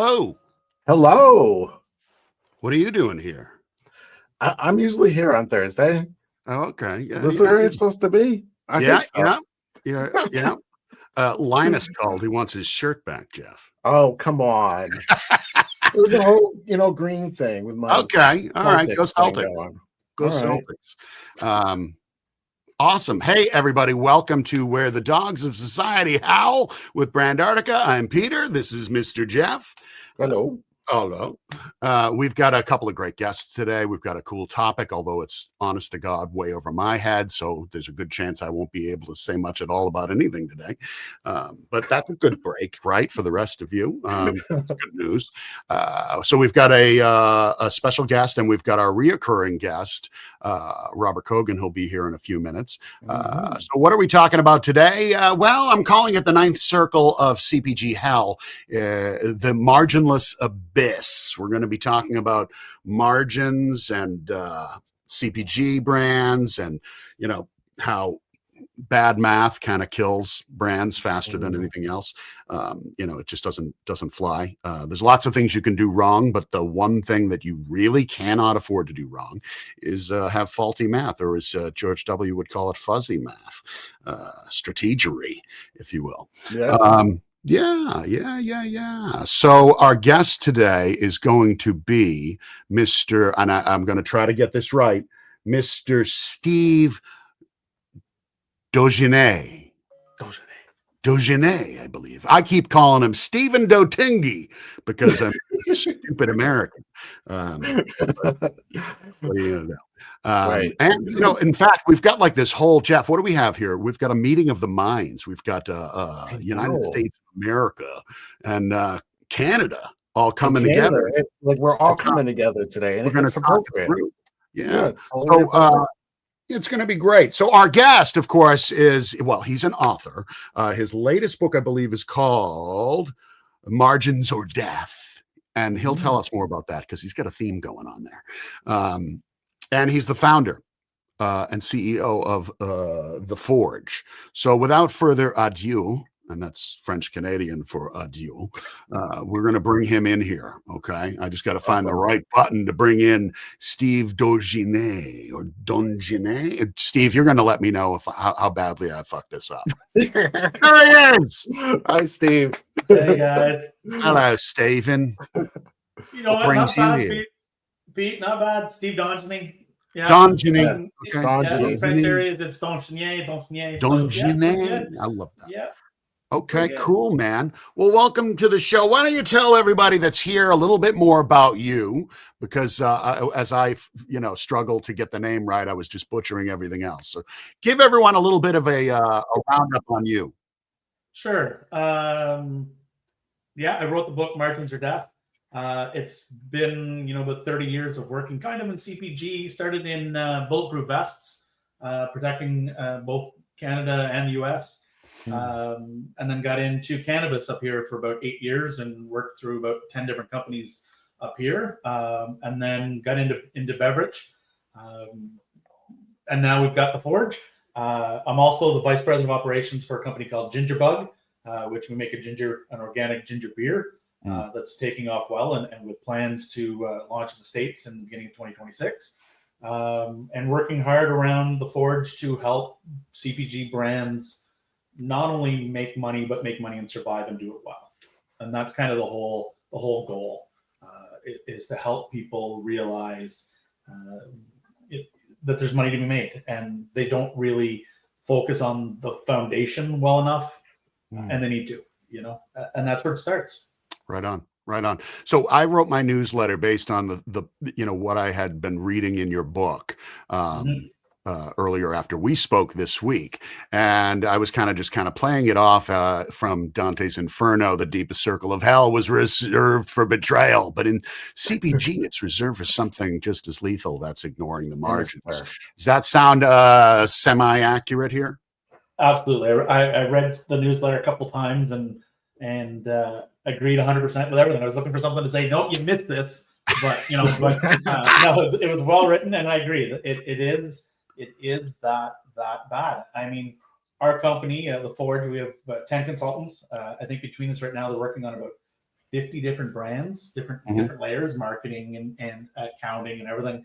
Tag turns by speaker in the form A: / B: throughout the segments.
A: hello.
B: Hello.
A: What are you doing here?
B: I'm usually here on Thursday.
A: Oh, okay. Yeah,
B: Is this where it's supposed to be? I think so.
A: Yeah. Linus called. He wants his shirt back, Jeff.
B: Oh, come on. It was a whole, green thing with my
A: Okay. All right. Go
B: thing
A: Celtics.
B: going.
A: Go
B: All right.
A: Celtics. Awesome. Hey, everybody. Welcome to Where the Dogs of Society Howl with Brandartica. I'm Peter. This is Mr. Jeff.
B: Hello.
A: Hello. We've got a couple of great guests today. We've got a cool topic, although it's honest to God way over my head. So there's a good chance I won't be able to say much at all about anything today. But that's a good break, right? For the rest of you. That's good news. So we've got a special guest, and we've got our reoccurring guest, Robert Cogan. He'll be here in a few minutes. So what are we talking about today? Well, I'm calling it the ninth circle of CPG hell, the Marginless Abyss. We're going to be talking about margins and CPG brands, and how bad math kind of kills brands faster than anything else. It just doesn't fly. There's lots of things you can do wrong, but the one thing that you really cannot afford to do wrong is have faulty math, or as George W. would call it, fuzzy math, strategery, if you will.
B: Yes.
A: Yeah. So our guest today is going to be Mr. and I'm going to try to get this right, Mr. Steve Dontingy. I believe. I keep calling him Stephen Dontingy because I'm a stupid American. What are you gonna do?
B: Right.
A: And in fact, we've got like this whole, Jeff, what do we have here? We've got a meeting of the minds. We've got United States of America and Canada all coming together.
B: We're all coming together today, and
A: we're going
B: it's
A: to talk
B: appropriate.
A: Through. Yeah.
B: It's totally
A: it's going to be great. So our guest, of course, he's an author. His latest book, I believe, is called Margins or Death. And he'll tell us more about that because he's got a theme going on there. And he's the founder and CEO of The Forge. So without further ado, and that's French Canadian for adieu, we're going to bring him in here. Okay. I just got to find the right button to bring in Steve Dontingy or Dontingy. Steve, you're going to let me know how badly I fucked this up. There he is.
B: Hi, Steve.
C: Hey, guys.
A: Hello, Stephen.
C: What brings you here? Pete, not bad. Steve Dontingy.
A: Yeah. Dontingy.
C: Okay. In French areas, it's Dontingy.
A: Dontingy. I love that.
C: Yeah.
A: Okay, cool, man. Well, welcome to the show. Why don't you tell everybody that's here a little bit more about you? Because as I, struggle to get the name right, I was just butchering everything else. So give everyone a little bit of a roundup on you.
C: Sure. I wrote the book Margins or Death. It's been, about 30 years of working kind of in CPG. Started in bulletproof vests, protecting both Canada and the US. And then got into cannabis up here for about 8 years and worked through about 10 different companies up here. And then got into beverage. And now we've got The Forge. I'm also the vice president of operations for a company called Gingerbug, which we make an organic ginger beer that's taking off well and with plans to launch in the States in the beginning of 2026. And working hard around The Forge to help CPG brands not only make money, but make money and survive and do it well. And that's kind of the whole goal, is to help people realize that there's money to be made, and they don't really focus on the foundation well enough, and they need to, and that's where it starts.
A: Right on. So I wrote my newsletter based on the what I had been reading in your book. Earlier after we spoke this week, and I was kind of playing it off from Dante's Inferno. The deepest circle of hell was reserved for betrayal, but in CPG it's reserved for something just as lethal. That's ignoring the margins. Does that sound semi-accurate here?
C: Absolutely. I read the newsletter a couple times and agreed 100% with everything. I was looking for something to say, no, you missed this, but no, it was well written, and I agree that it is that bad. I mean, our company, The Forge, we have 10 consultants. I think between us right now, they're working on about 50 different brands, different layers, marketing and accounting and everything.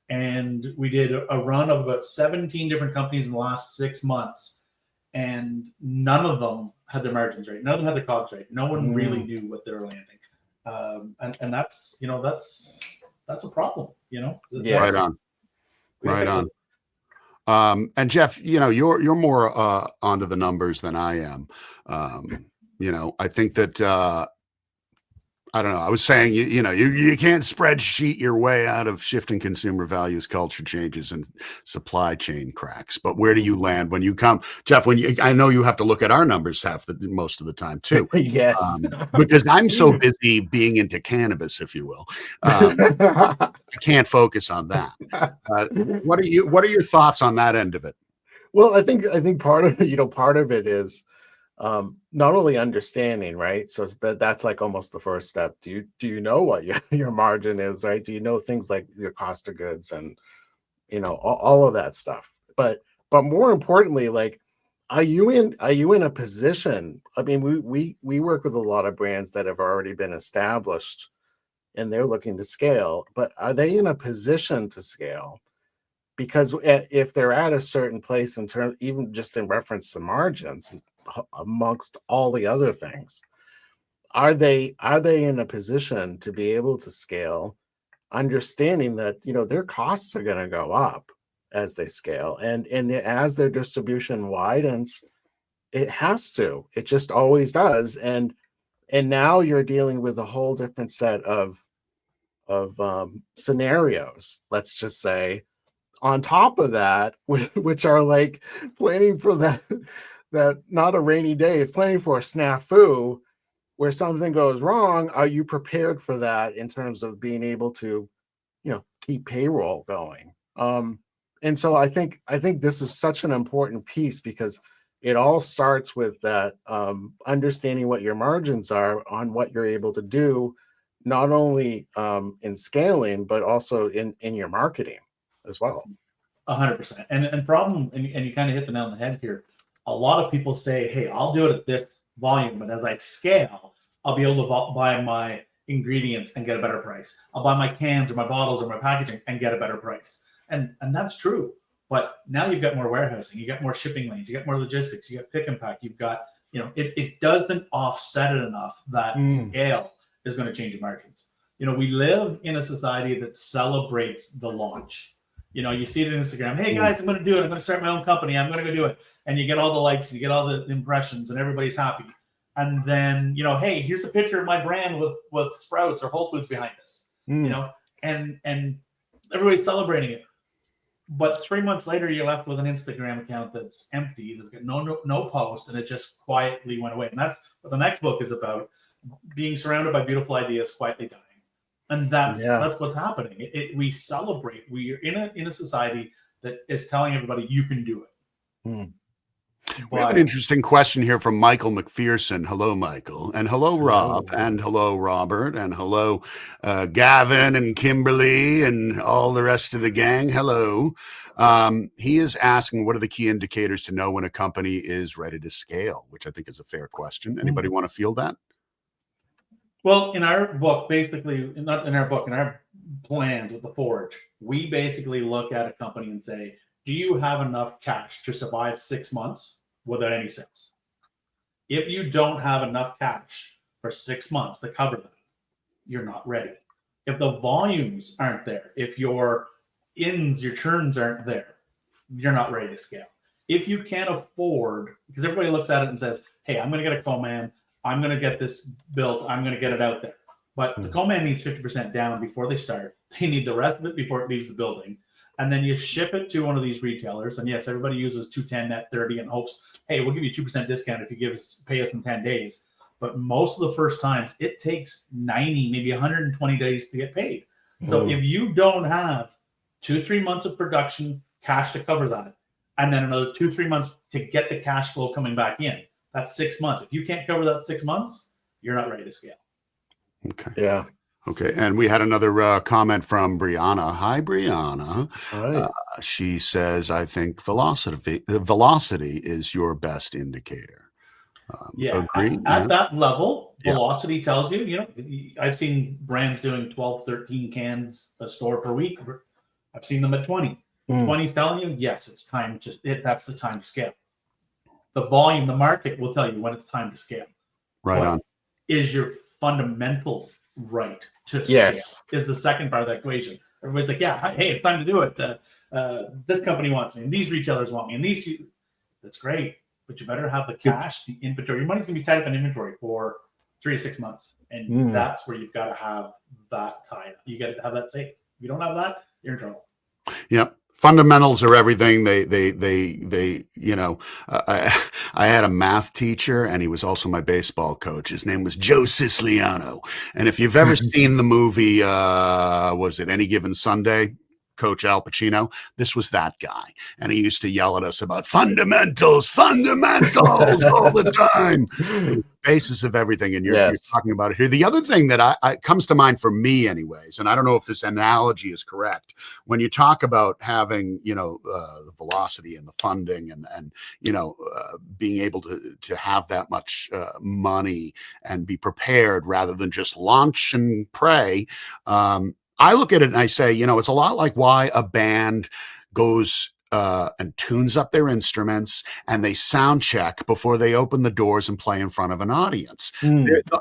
C: And we did a run of about 17 different companies in the last 6 months, and none of them had their margins right. None of them had their COGS right. No one really knew what they were landing. And that's, that's a problem,
B: Yeah.
A: Right on. And Jeff, you're more onto the numbers than I am. I think that I don't know. I was saying, you can't spreadsheet your way out of shifting consumer values, culture changes, and supply chain cracks. But where do you land when you come, Jeff? I know you have to look at our numbers most of the time too.
B: Yes,
A: because I'm so busy being into cannabis, if you will. I can't focus on that. What are your thoughts on that end of it?
B: Well, I think part of it is not only understanding, right? So that's like almost the first step. Do you know what your margin is, right? Do you know things like your cost of goods and all of that stuff? But more importantly, like, are you in a position? I mean, we work with a lot of brands that have already been established and they're looking to scale, but are they in a position to scale? Because if they're at a certain place in terms, even just in reference to margins, amongst all the other things, are they in a position to be able to scale, understanding that their costs are going to go up as they scale, and as their distribution widens, it just always does, and now you're dealing with a whole different set of scenarios, let's just say, on top of that, which are like planning for that not a rainy day, it's planning for a snafu where something goes wrong. Are you prepared for that in terms of being able to, keep payroll going? And so I think this is such an important piece, because it all starts with that understanding what your margins are on what you're able to do, not only in scaling, but also in your marketing as well.
C: 100%. And problem, and you kind of hit the nail on the head here. A lot of people say, hey, I'll do it at this volume, but as I scale, I'll be able to buy my ingredients and get a better price. I'll buy my cans or my bottles or my packaging and get a better price. And that's true. But now you've got more warehousing, you got more shipping lanes, you got more logistics, you got pick and pack, you've got, it doesn't offset it enough that scale is going to change your margins. We live in a society that celebrates the launch. You see it on Instagram. Hey guys, I'm going to do it. I'm going to start my own company. I'm going to go do it. And you get all the likes, you get all the impressions, and everybody's happy. And then, hey, here's a picture of my brand with Sprouts or Whole Foods behind us. And everybody's celebrating it. But 3 months later, you're left with an Instagram account that's empty, that's got no posts, and it just quietly went away. And that's what the next book is about: being surrounded by beautiful ideas, quietly dying. And that's what's happening. We celebrate. We are in a society that is telling everybody you can do it.
A: We have an interesting question here from Michael McPherson. Hello, Michael, and hello, Rob, and hello, Robert, and hello, Gavin and Kimberly and all the rest of the gang. Hello. He is asking, what are the key indicators to know when a company is ready to scale? Which I think is a fair question. Anybody want to field that?
C: Well, in our book, basically, not in our book, in our plans with the Forge, we basically look at a company and say, do you have enough cash to survive 6 months without any sales? If you don't have enough cash for 6 months to cover that, you're not ready. If the volumes aren't there, if your your churns aren't there, you're not ready to scale. If you can't afford, because everybody looks at it and says, hey, I'm going to get a co-man, I'm going to get this built, I'm going to get it out there. But the co-man needs 50% down before they start. They need the rest of it before it leaves the building. And then you ship it to one of these retailers. And yes, everybody uses 210 net 30 and hopes, hey, we'll give you 2% discount if you pay us in 10 days. But most of the first times, it takes 90, maybe 120 days to get paid. So if you don't have 2-3 months of production cash to cover that, and then another 2-3 months to get the cash flow coming back in, that's 6 months. If you can't cover that 6 months, you're not ready to scale.
A: Okay.
B: Yeah.
A: Okay. And we had another comment from Brianna. Hi, Brianna.
B: Right.
A: She says, I think velocity is your best indicator.
C: Yeah.
A: Agree?
C: At that level,
A: Yeah.
C: Velocity tells you, I've seen brands doing 12, 13 cans a store per week. I've seen them at 20. 20 is telling you, yes, it's time that's the time to scale. The volume, the market will tell you when it's time to scale.
A: Right on.
C: Is your fundamentals right to scale?
B: Yes.
C: Is the second part of that equation. Everybody's like, yeah, hey, it's time to do it. This company wants me, and these retailers want me, and these two. That's great, but you better have the cash, the inventory. Your money's going to be tied up in inventory for 3 to 6 months, and that's where you've got to have that tied. You got to have that safe. If you don't have that, you're in trouble.
A: Yep. Fundamentals are everything. I had a math teacher, and he was also my baseball coach. His name was Joe Siciliano. And if you've ever seen the movie, was it Any Given Sunday? Coach Al Pacino, this was that guy. And he used to yell at us about fundamentals all the time. Basis of everything. And you're talking about it here. The other thing that I comes to mind for me anyways, and I don't know if this analogy is correct, when you talk about having, the velocity and the funding and being able to have that much money and be prepared rather than just launch and pray. I look at it and I say, it's a lot like why a band goes and tunes up their instruments and they sound check before they open the doors and play in front of an audience.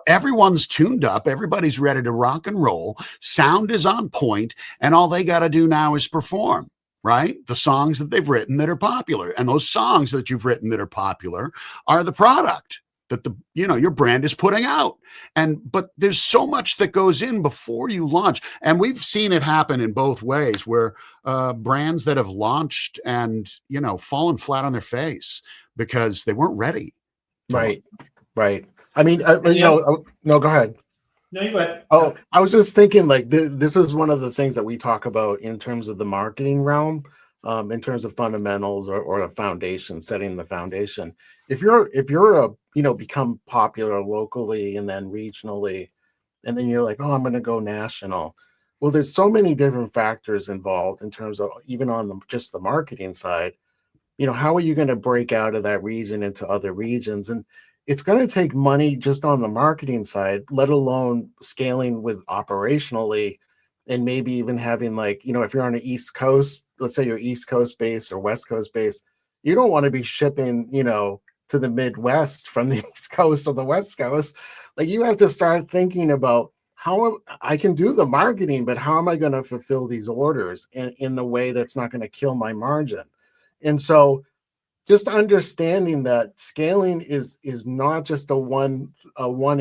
A: Everyone's tuned up. Everybody's ready to rock and roll. Sound is on point, and all they got to do now is perform. Right? The songs that they've written that are popular, and those songs that you've written that are popular are the product that your brand is putting out. But there's so much that goes in before you launch. And we've seen it happen in both ways where brands that have launched and, fallen flat on their face because they weren't ready.
B: Right. I mean, no, go ahead.
C: No, you go ahead.
B: Oh, I was just thinking this is one of the things that we talk about in terms of the marketing realm. In terms of fundamentals or the foundation, setting the foundation. If you're become popular locally and then regionally, and then you're like, oh, I'm going to go national. Well, there's so many different factors involved in terms of even on just the marketing side. How are you going to break out of that region into other regions? And it's going to take money just on the marketing side, let alone scaling with operationally. And maybe even having if you're on the East Coast, let's say you're East Coast based or West Coast based, you don't want to be shipping, to the Midwest from the East Coast or the West Coast. You have to start thinking about how I can do the marketing, but how am I going to fulfill these orders in the way that's not going to kill my margin? And so just understanding that scaling is not just a one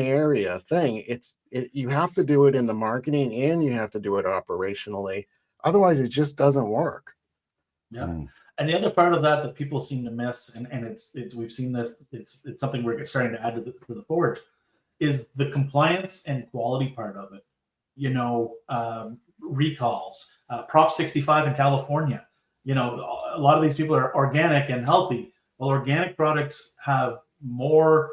B: area thing. You have to do it in the marketing and you have to do it operationally. Otherwise, it just doesn't work.
C: Yeah. And the other part of that people seem to miss, and we've seen this, it's something we're starting to add to the Forge, is the compliance and quality part of it. Recalls, Prop 65 in California. A lot of these people are organic and healthy. Well, organic products have more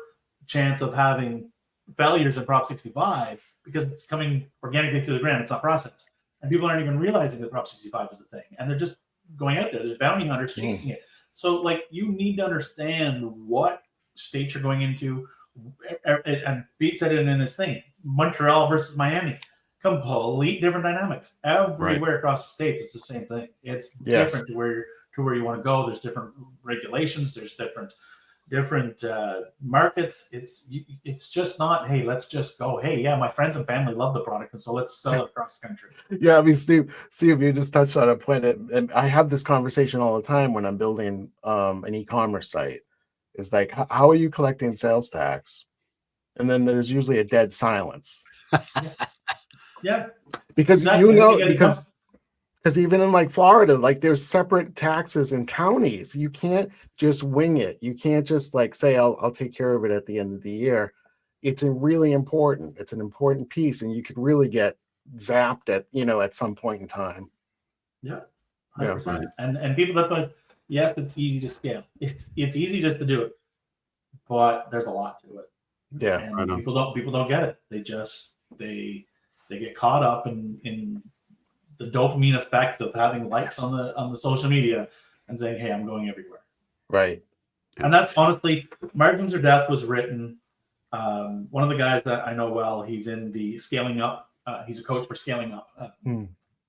C: chance of having failures in Prop 65 because it's coming organically through the ground. It's not processed. And people aren't even realizing that Prop 65 is a thing. And they're just going out there. There's bounty hunters chasing it. So, you need to understand what state you're going into. And Pete said it in his thing, Montreal versus Miami. Complete different dynamics. Everywhere across the states, it's the same thing. It's different to where you want to go. There's different regulations. There's different markets. It's just not, hey, let's just go. Hey, yeah, my friends and family love the product, and so let's sell it across the country.
B: Yeah, I mean, Steve, you just touched on a point, and I have this conversation all the time when I'm building an e-commerce site. It's like, how are you collecting sales tax? And then there's usually a dead silence.
C: Yeah,
B: because because even in Florida, there's separate taxes in counties. You can't just wing it. You can't just say I'll take care of it at the end of the year. It's really important. It's an important piece, and you could really get zapped at some point in time.
C: Yeah, 100%. And people, that's why, yes, it's easy to scale. It's easy just to do it, but there's a lot to it.
B: Yeah,
C: and people don't get it. They get caught up in the dopamine effect of having likes on the social media and saying, hey, I'm going everywhere.
B: Right.
C: And that's honestly, Margins or Death was written One of the guys that I know well, he's in the Scaling Up. He's a coach for Scaling Up,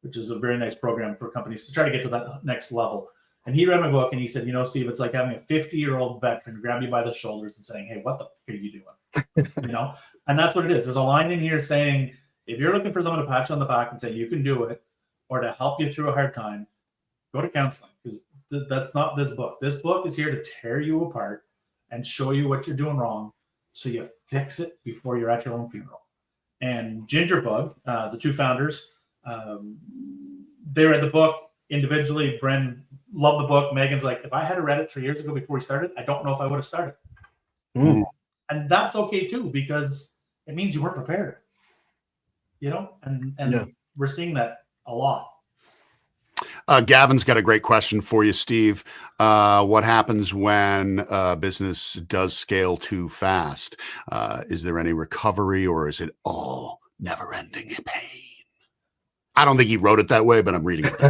C: which is a very nice program for companies to try to get to that next level. And he read my book and he said, Steve, it's like having a 50-year-old veteran grab you by the shoulders and saying, hey, what the fuck are you doing? And that's what it is. There's a line in here saying, if you're looking for someone to pat you on the back and say you can do it, or to help you through a hard time, go to counseling, because that's not this book. This book is here to tear you apart and show you what you're doing wrong, so you fix it before you're at your own funeral. And Gingerbug, the two founders, they read the book individually. Bren loved the book. Megan's like, if I had read it 3 years ago before we started, I don't know if I would have started. And that's okay too, because it means you weren't prepared. And we're seeing that a lot.
A: Gavin's got a great question for you, Steve. What happens when business does scale too fast? Is there any recovery, or is it all never-ending pain? I don't think he wrote it that way, but I'm reading it.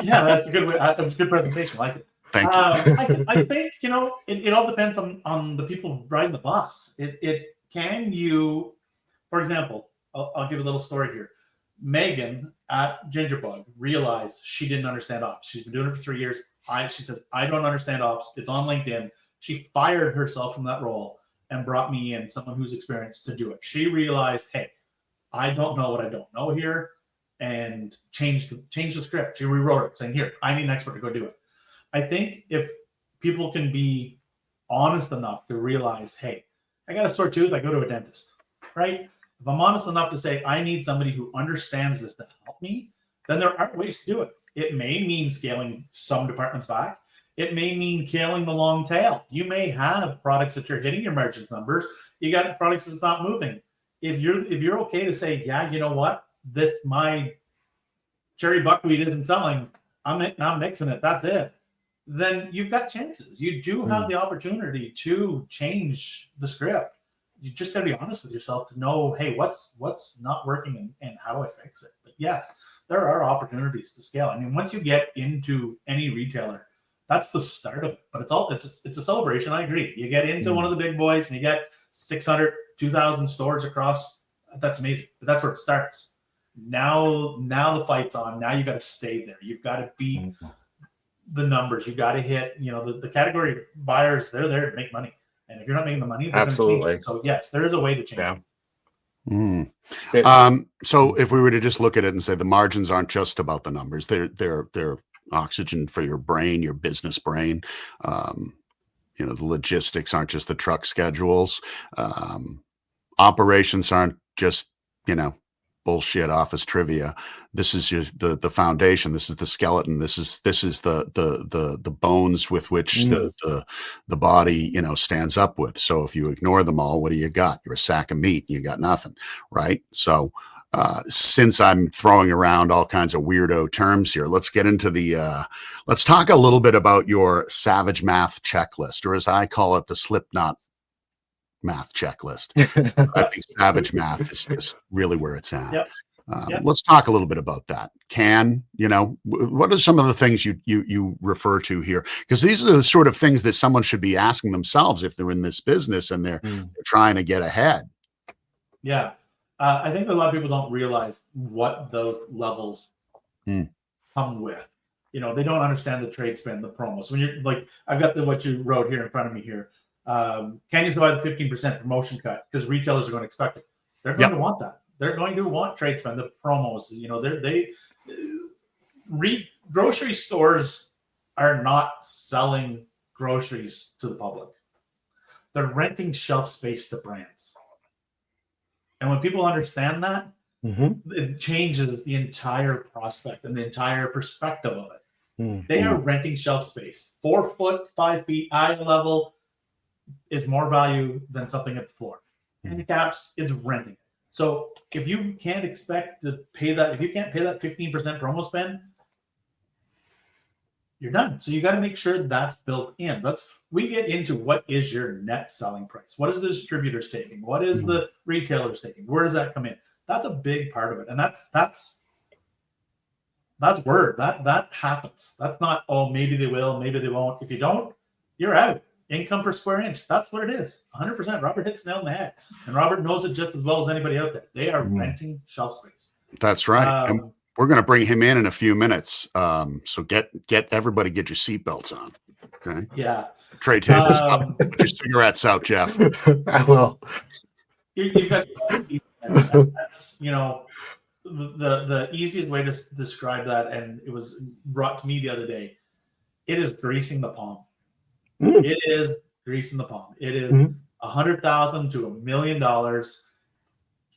C: Yeah, that's a good way. It was a good presentation. I like it.
A: Thank you.
C: I think, it all depends on the people riding the bus. For example, I'll give a little story here. Megan at Gingerbug realized she didn't understand ops. She's been doing it for 3 years. She said, I don't understand ops. It's on LinkedIn. She fired herself from that role and brought me in, someone who's experienced, to do it. She realized, hey, I don't know what I don't know here, and changed the script. She rewrote it, saying, here, I need an expert to go do it. I think if people can be honest enough to realize, hey, I got a sore tooth, I go to a dentist, right? If I'm honest enough to say I need somebody who understands this to help me, then there are ways to do it. It may mean scaling some departments back. It may mean killing the long tail. You may have products that you're hitting your margins numbers. You got products that's not moving. If you're okay to say, yeah, you know what, my cherry buckwheat isn't selling, I'm mixing it, that's it, then you've got chances. You do have the opportunity to change the script. You just got to be honest with yourself to know, hey, what's not working and how do I fix it? But yes, there are opportunities to scale. I mean, once you get into any retailer, that's the start of it. But it's a celebration. I agree. You get into one of the big boys and you get 600, 2,000 stores across. That's amazing. But that's where it starts. Now the fight's on. Now you got to stay there. You've got to beat the numbers. You got to hit. The category buyers. They're there to make money. And if you're not making the money, they're going to change it. So yes, there is a way to change it.
A: So if we were to just look at it and say the margins aren't just about the numbers, they're oxygen for your brain, your business brain. The logistics aren't just the truck schedules. Operations aren't just, bullshit office trivia. This is the foundation. This is the skeleton. This is the bones with which the body stands up with. So if you ignore them all, what do you got? You're a sack of meat and you got nothing, right? So since I'm throwing around all kinds of weirdo terms here, let's get into let's talk a little bit about your savage math checklist, or as I call it, the Slipknot math checklist. I think savage math is really where it's at.
C: Yep.
A: Let's talk a little bit about that. What are some of the things you refer to here? Because these are the sort of things that someone should be asking themselves if they're in this business and they're trying to get ahead.
C: Yeah. I think a lot of people don't realize what those levels come with. They don't understand the trade spend, the promo. So when you're like, I've got what you wrote here in front of me here. Can you survive the 15% promotion cut? Because retailers are going to expect it. They're going to want that. They're going to want trade spend, the promos. Grocery stores are not selling groceries to the public. They're renting shelf space to brands. And when people understand that, it changes the entire prospect and the entire perspective of it. They are renting shelf space. 4 foot, 5 feet, eye level is more value than something at the floor. Handicaps, it's renting. So if you can't expect to pay that, if you can't pay that 15% promo spend, you're done. So you got to make sure that's built in. We get into what is your net selling price? What is the distributors taking? What is the retailers taking? Where does that come in? That's a big part of it. And that's word. That happens. That's not, maybe they will, maybe they won't. If you don't, you're out. income per square inch. That's what it is. 100%. Robert hits the nail on the head. And Robert knows it just as well as anybody out there. They are renting shelf space.
A: That's right. And we're going to bring him in a few minutes. So get everybody, get your seatbelts on. Okay.
C: Yeah.
A: Tray tables up. Put your cigarettes out, Jeff.
B: I will.
C: You've got that's, you know, the easiest way to describe that, and it was brought to me the other day. It is greasing the palm. It is greasing the palm. It is $100,000 to $1 million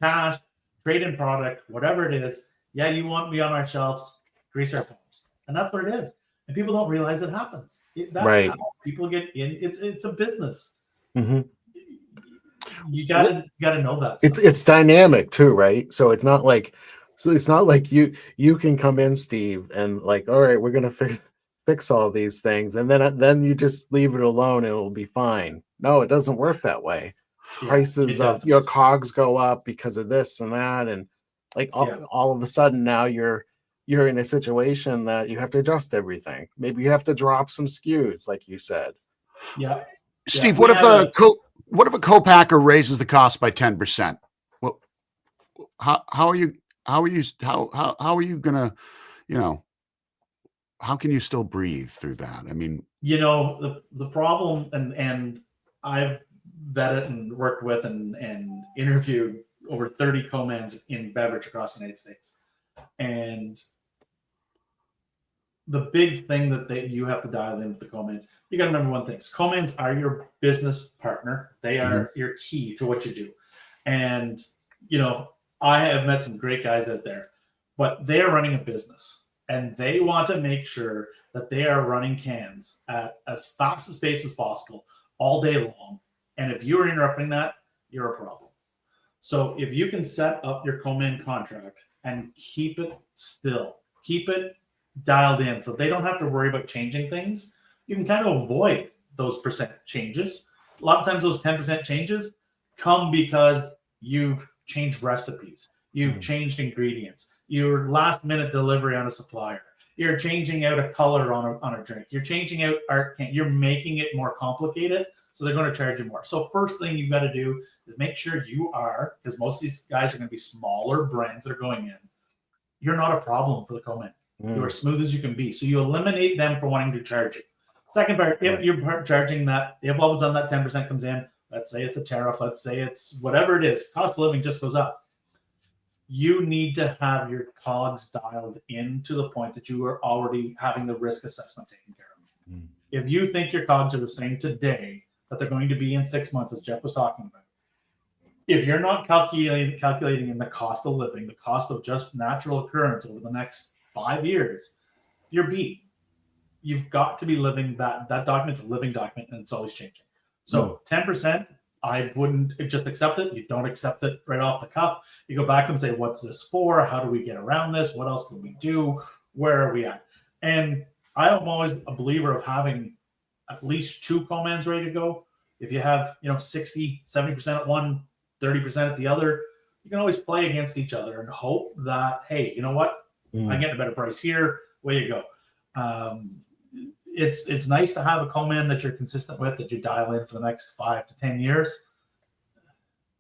C: cash, trade-in product, whatever it is. Yeah, you want me on our shelves, grease our palms, and that's what it is. And people don't realize it happens. That's how people get in. It's a business. You gotta know that stuff.
B: It's dynamic too, right? So it's not like you can come in, Steve, and like, all right, we're gonna fix all these things, and then you just leave it alone and it'll be fine. No, it doesn't work that way. Prices of your cogs go up because of this and that, and like all of a sudden now you're in a situation that you have to adjust everything. Maybe you have to drop some SKUs, like you said.
C: Yeah.
A: Steve, what if a co-packer raises the cost by 10%? Well, how are you gonna, you know, how can you still breathe through that? I mean,
C: you know, the problem, and I've vetted and worked with and interviewed over 30 co-mans in beverage across the United States. And the big thing that you have to dial in with the co-mans, you got to remember one thing. Co-mans are your business partner. They are your key to what you do. And, you know, I have met some great guys out there, but they are running a business and they want to make sure that they are running cans at as fast a pace as possible all day long. And if you're interrupting that, you're a problem. So if you can set up your co-man contract and keep it still, keep it dialed in so they don't have to worry about changing things, you can kind of avoid those percent changes. A lot of times those 10% changes come because you've changed recipes, you've changed ingredients, your last minute delivery on a supplier, you're changing out a color on a drink, you're changing out art can, you're making it more complicated, so they're going to charge you more. So first thing you've got to do is make sure you are, because most of these guys are going to be smaller brands that are going in, you're not a problem for the co-man. You're as smooth as you can be. So you eliminate them for wanting to charge you. Second part, if you're charging that, if all of a sudden that 10% comes in, let's say it's a tariff, let's say it's whatever it is, cost of living just goes up. You need to have your COGS dialed in to the point that you are already having the risk assessment taken care of. If you think your COGS are the same today that they're going to be in 6 months, as Jeff was talking about, if you're not calculating in the cost of living, the cost of just natural occurrence over the next 5 years, you're beat. You've got to be living that document's a living document and it's always changing. So 10%, I wouldn't just accept it. You don't accept it right off the cuff. You go back and say, what's this for? How do we get around this? What else can we do? Where are we at? And I am always a believer of having at least 2 co-mans ready to go. If you have, 60, 70% at one, 30% at the other, you can always play against each other and hope that, hey, you know what? I get a better price here. Way you go. It's nice to have a co-man that you're consistent with, that you dial in for the next 5 to 10 years.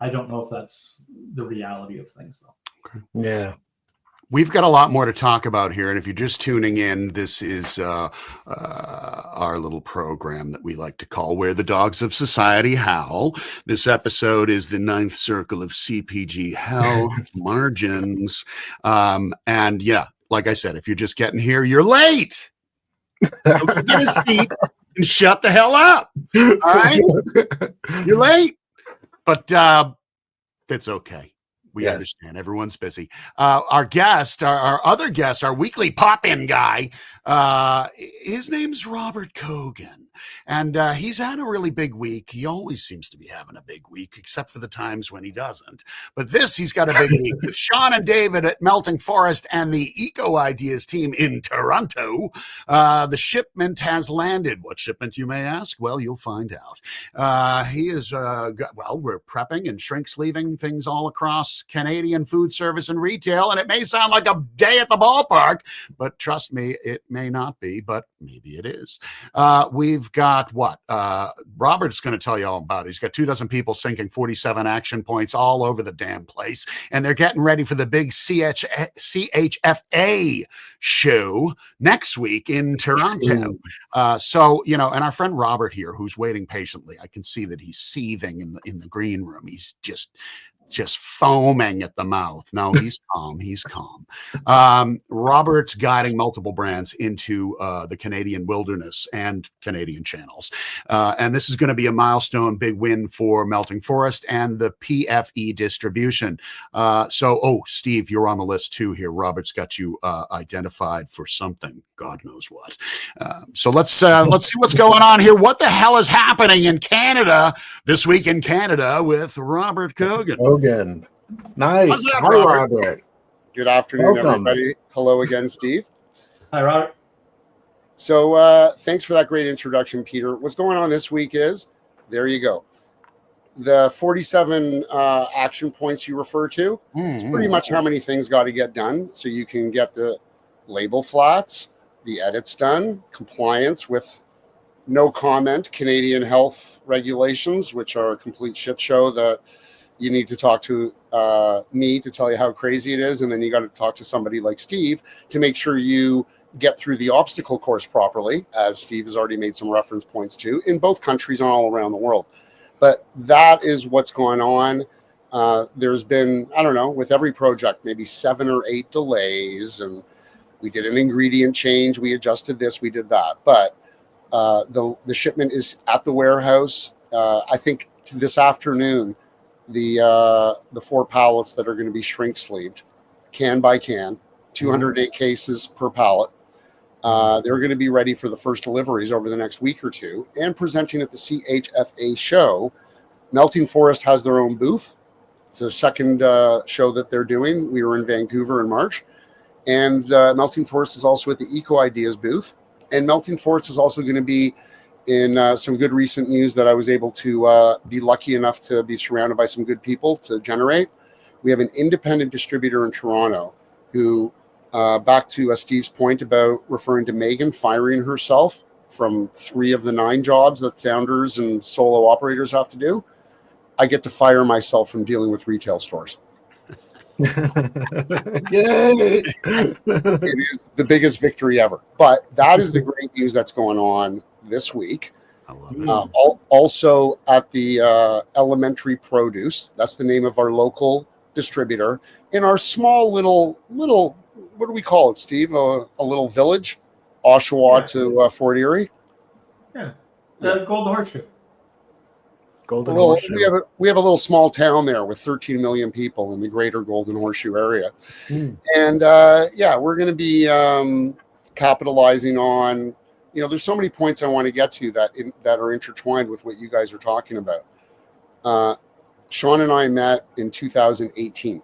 C: I don't know if that's the reality of things, though.
B: Okay. Yeah.
A: We've got a lot more to talk about here. And if you're just tuning in, this is our little program that we like to call Where the Dogs of Society Howl. This episode is the 9th circle of CPG hell, margins. And yeah, like I said, if you're just getting here, you're late. So get a seat and shut the hell up. All right? You're late. But that's okay. We understand. Everyone's busy. Our guest, our other guest, our weekly pop-in guy, his name's Robert Cogan. And he's had a really big week. He always seems to be having a big week, except for the times when he doesn't. But he's got a big week. With Sean and David at Melting Forest and the Eco Ideas team in Toronto, the shipment has landed. What shipment, you may ask? Well, you'll find out. He is, we're prepping and shrink sleeving things all across Canadian food service and retail. And it may sound like a day at the ballpark, but trust me, it may not be, but maybe it is. We've got what? Robert's going to tell you all about it. He's got 24 people sinking 47 action points all over the damn place. And they're getting ready for the big CHFA show next week in Toronto. So, and our friend Robert here, who's waiting patiently, I can see that he's seething in the green room. He's just foaming at the mouth. No, he's calm. He's calm. Robert's guiding multiple brands into the Canadian wilderness and Canadian channels. And this is going to be a milestone, big win for Melting Forest and the PFE distribution. Steve, you're on the list too here. Robert's got you identified for something, God knows what. So let's see what's going on here. What the hell is happening in Canada this week in Canada with Robert Cogan?
B: Nice.
A: That,
B: Hi, Robert.
D: Good afternoon, everybody. Hello again, Steve.
C: Hi, Robert.
D: So thanks for that great introduction, Peter. What's going on this week is, there you go. The 47 action points you refer to, it's pretty much how many things got to get done so you can get the label flats, the edits done, compliance with no comment Canadian health regulations, which are a complete shit show that you need to talk to me to tell you how crazy it is. And then you got to talk to somebody like Steve to make sure you get through the obstacle course properly, as Steve has already made some reference points to, in both countries and all around the world. But that is what's going on. There's been, I don't know, with every project, maybe 7 or 8 delays. And we did an ingredient change. We adjusted this, we did that. But the shipment is at the warehouse. I think this afternoon, the 4 pallets that are going to be shrink sleeved, can by can, 208 cases per pallet. They're going to be ready for the first deliveries over the next week or two and presenting at the CHFA show. Melting Forest has their own booth. It's the second show that they're doing. We were in Vancouver in March. And Melting Forest is also at the Eco Ideas booth. And Melting Forest is also going to be in some good recent news that I was able to be lucky enough to be surrounded by some good people to generate. We have an independent distributor in Toronto who, back to Steve's point about referring to Megan firing herself from 3 of the 9 jobs that founders and solo operators have to do, I get to fire myself from dealing with retail stores.
B: Yay!
D: It is the biggest victory ever. But that is the great news that's going on this week.
A: I love it.
D: Also at the Elementary Produce, that's the name of our local distributor, in our small little, what do we call it, Steve? A little village, Oshawa to Fort Erie.
C: Yeah, the Golden Horseshoe.
B: Golden Horseshoe.
D: We have a little small town there with 13 million people in the greater Golden Horseshoe area. And we're going to be capitalizing on, there's so many points I want to get to that are intertwined with what you guys are talking about. Sean and I met in 2018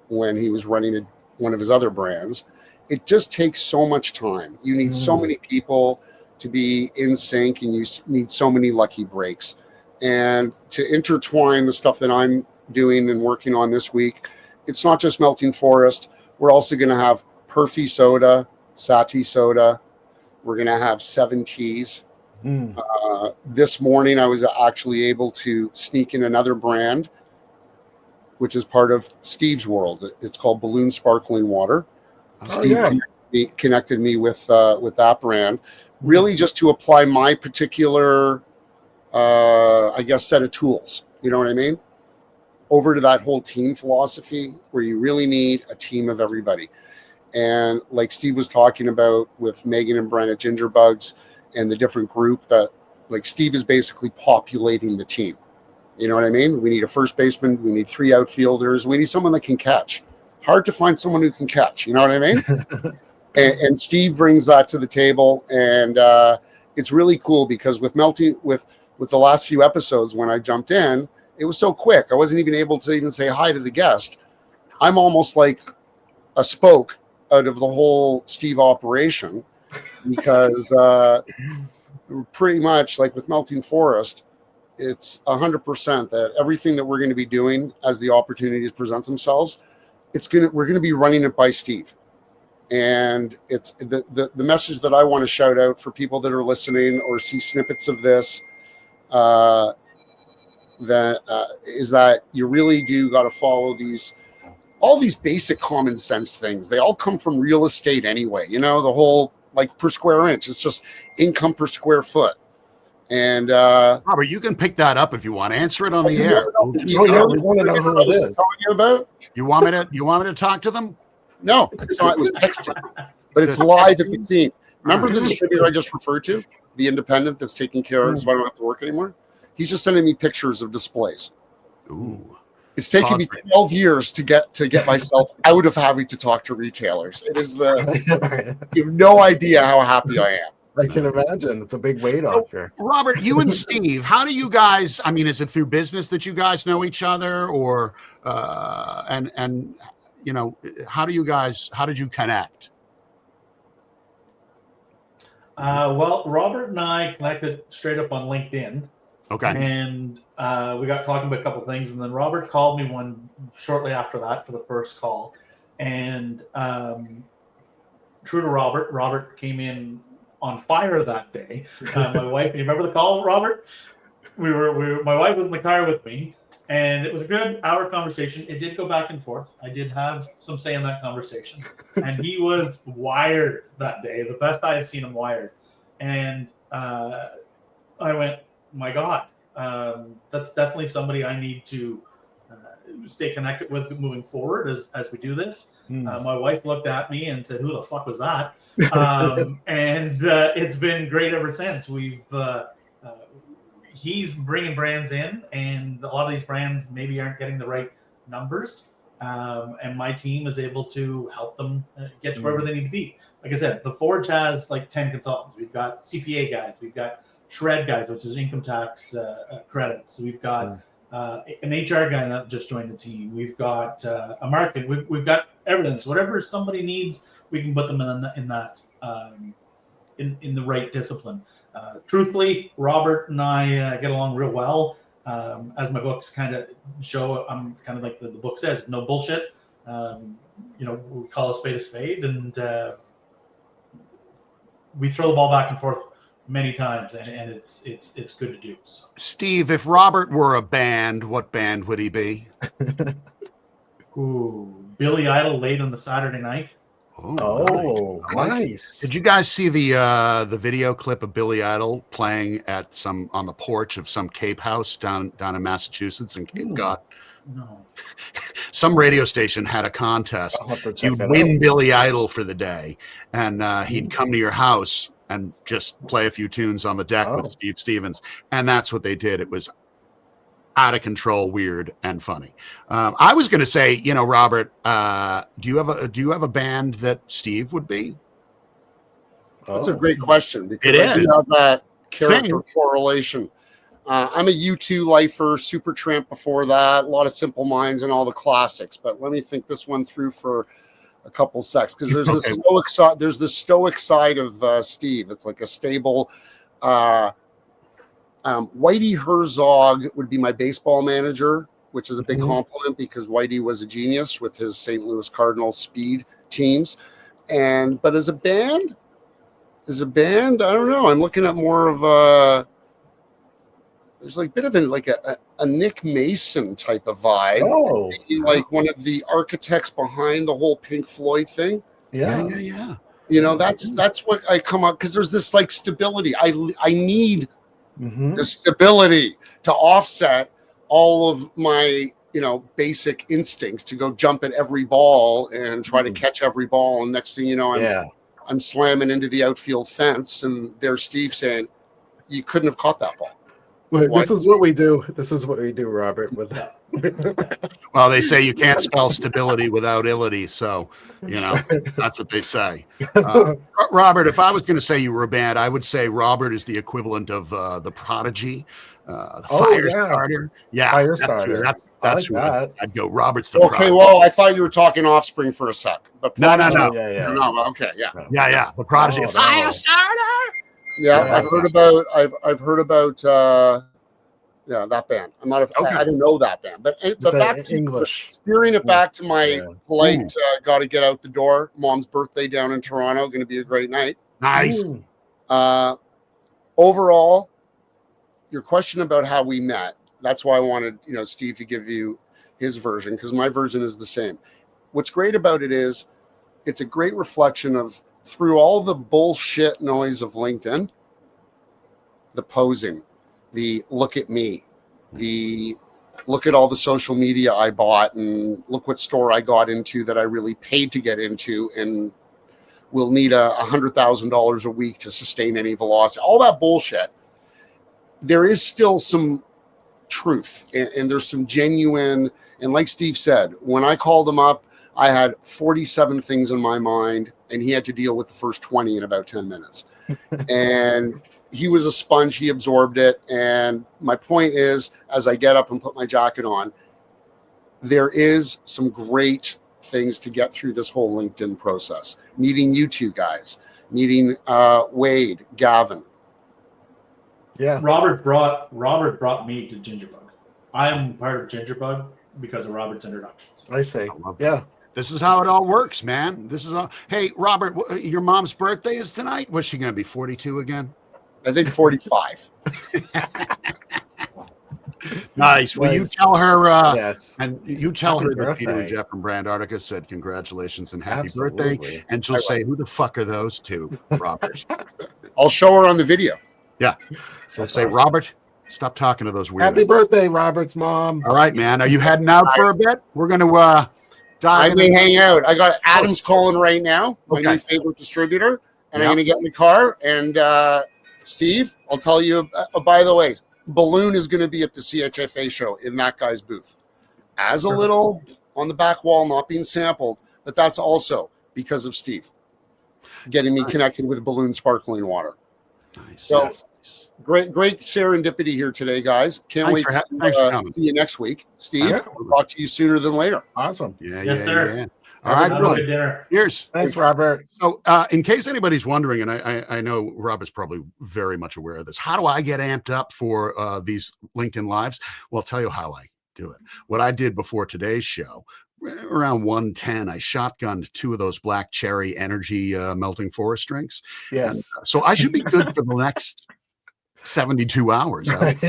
D: when he was running one of his other brands. It just takes so much time. You need so many people to be in sync, and you need so many lucky breaks. And to intertwine the stuff that I'm doing and working on this week, it's not just Melting Forest. We're also going to have Perfy Soda, Sati Soda. We're going to have 7 Teas. This morning, I was actually able to sneak in another brand, which is part of Steve's world. It's called Balloon Sparkling Water. Steve connected me with that brand, really just to apply my particular, set of tools. You know what I mean? Over to that whole team philosophy where you really need a team of everybody. And like Steve was talking about with Megan and Brent at Gingerbugs and the different group that, like, Steve is basically populating the team. You know what I mean? We need a first baseman. We need 3 outfielders. We need someone that can catch. Hard to find someone who can catch. You know what I mean? and Steve brings that to the table. And it's really cool because with the last few episodes, when I jumped in, it was so quick. I wasn't even able to even say hi to the guest. I'm almost like a spoke out of the whole Steve operation because pretty much like with Melting Forest, it's 100% that everything that we're going to be doing as the opportunities present themselves, we're going to be running it by Steve. And it's the message that I want to shout out for people that are listening or see snippets of this, is that you really do got to follow all these basic common sense things. They all come from real estate anyway. The whole like per square inch. It's just income per square foot. And
A: Robert, you can pick that up if you want. Answer it on the air.
B: We want to know who it is.
A: You want me to talk to them?
D: No, it's not. It was texting, but it's live at the scene. Remember the distributor I just referred to, the independent that's taking care of, so I don't have to work anymore. He's just sending me pictures of displays.
A: Ooh,
D: it's taken me 12 years to get myself out of having to talk to retailers. It is you have no idea how happy I am.
B: I can imagine. It's a big weight off here.
A: Robert, you and Steve, how do you guys? I mean, is it through business that you guys know each other, or and how did you connect?
C: Well, Robert and I connected straight up on LinkedIn.
A: Okay.
C: And we got talking about a couple of things, and then Robert called me shortly after that for the first call. And true to Robert came in on fire that day. My wife, do you remember the call, Robert? My wife was in the car with me, and it was a good hour conversation. It did go back and forth. I did have some say in that conversation, and he was wired that day, the best I have seen him wired. And I went, my God, that's definitely somebody I need to stay connected with moving forward as we do this. My wife looked at me and said, "Who the fuck was that?" And it's been great ever since. He's bringing brands in, and a lot of these brands maybe aren't getting the right numbers. And my team is able to help them get to wherever they need to be. Like I said, the Forge has like 10 consultants. We've got CPA guys. We've got Shred guys, which is income tax credits. We've got an HR guy that just joined the team. We've got a marketing. We've got everything. So whatever somebody needs, we can put them in the right discipline. Truthfully, Robert and I get along real well. As my books kind of show, I'm kind of like the book says, no bullshit. We call a spade, and we throw the ball back and forth many times, and it's good to do. So.
A: Steve, if Robert were a band, what band would he be?
C: Ooh, Billy Idol late on the Saturday night.
B: Oh, nice.
A: Did you guys see the video clip of Billy Idol playing on the porch of some Cape house down in Massachusetts and Cape Cod?
C: No.
A: Some radio station had a contest. You'd win Billy Idol for the day, and he'd come to your house and just play a few tunes on the deck with Steve Stevens. And that's what they did. It was out of control, weird, and funny. I was going to say, Robert, do you have a band that Steve would be?
D: That's a great question, because I do have that character correlation. I'm a U2 lifer, Supertramp before that, a lot of Simple Minds and all the classics. But let me think this one through for a couple secs, because there's the stoic side of Steve. It's like a stable. Whitey Herzog would be my baseball manager, which is a big compliment, because Whitey was a genius with his St. Louis Cardinals speed teams. But as a band, I don't know. I'm looking at more of there's like a bit of a Nick Mason type of vibe. Oh, like one of the architects behind the whole Pink Floyd thing.
A: Yeah.
D: That's what I come up, because there's this like stability. I need the stability to offset all of my basic instincts to go jump at every ball and try to catch every ball. And next thing you know, I'm slamming into the outfield fence, and there's Steve saying, "You couldn't have caught that ball."
B: Well, this is what we do. This is what we do, Robert. With that.
A: Well, they say you can't spell stability without ility, so that's what they say. Robert, if I was going to say you were a band, I would say Robert is the equivalent of the Prodigy, the Firestarter. Yeah,
B: Firestarter.
A: That's who
B: that.
A: I'd go. Robert's the
D: okay.
A: Prodigy.
D: Well, I thought you were talking Offspring for a sec. But
A: No.
D: No. Okay.
A: Yeah. The Prodigy. Firestarter.
D: Yeah, I've heard about Yeah, that band. I'm not.
A: Okay.
D: I didn't know that band, but back to
B: English.
D: steering it back to my polite.
A: Mm.
D: Got to get out the door. Mom's birthday down in Toronto. Going to be a great night.
A: Nice.
D: Overall, your question about how we met. That's why I wanted Steve to give you his version, because my version is the same. What's great about it is it's a great reflection of, through all the bullshit noise of LinkedIn, the posing, the look at me, the look at all the social media I bought, and look what store I got into that I really paid to get into and will need $100,000 a week to sustain any velocity. All that bullshit. There is still some truth, and there's some genuine, and like Steve said, when I called him up, I had 47 things in my mind, and he had to deal with the first 20 in about 10 minutes. And he was a sponge. He absorbed it. And my point is, as I get up and put my jacket on, there is some great things to get through this whole LinkedIn process. Meeting you two guys, meeting Wade, Gavin.
B: Yeah.
C: Robert brought me to Gingerbug. I am part of Gingerbug because of Robert's introductions.
B: I say.
A: love
B: Yeah.
A: This is how it all works, man. This is all. Hey, Robert, your mom's birthday is tonight. Was she going to be 42 again?
D: I think 45.
A: Nice. Will you
B: Nice.
A: tell her?
B: Yes.
A: And you tell
B: Happy
A: her that Peter and
B: birthday.
A: Jeff from Brandartica said congratulations and happy
B: Absolutely.
A: birthday. And she'll say, "Who the fuck are those two, Robert?"
D: I'll show her on the video.
A: Yeah. She'll say,
B: awesome.
A: "Robert, stop talking to those weirdos."
B: Happy birthday, Robert's mom.
A: All right, man. Are you heading out for a bit? We're going to
D: I
A: dive
D: may
A: in.
D: hang out. I got Adam's calling right now, my
A: Okay.
D: new favorite distributor, and
A: Yep.
D: I'm going to get in the car. And Steve, I'll tell you, by the way, Balloon is going to be at the CHFA show in that guy's booth. As a little on the back wall, not being sampled, but that's also because of Steve getting me
A: Nice.
D: connected with Balloon sparkling water.
A: Nice.
D: So, Great serendipity here today, guys. Can't
A: Thanks
D: wait
A: for
D: to
A: thanks for coming.
D: see you next week. Steve,
A: Yeah.
D: we'll talk to you sooner than later.
B: Awesome.
A: Yeah,
C: Yes,
A: yeah,
C: sir.
A: yeah. All right,
C: Have a
A: brilliant.
C: good dinner.
A: Cheers.
B: Thanks, Robert.
A: So, in case anybody's wondering, and I know Robert's probably very much aware of this, how do I get amped up for these LinkedIn Lives? Well, I'll tell you how I do it. What I did before today's show, around 1:10, I shotgunned 2 of those black cherry energy melting forest drinks.
B: Yes.
A: And, so I should be good for the next 72 hours.
B: Right.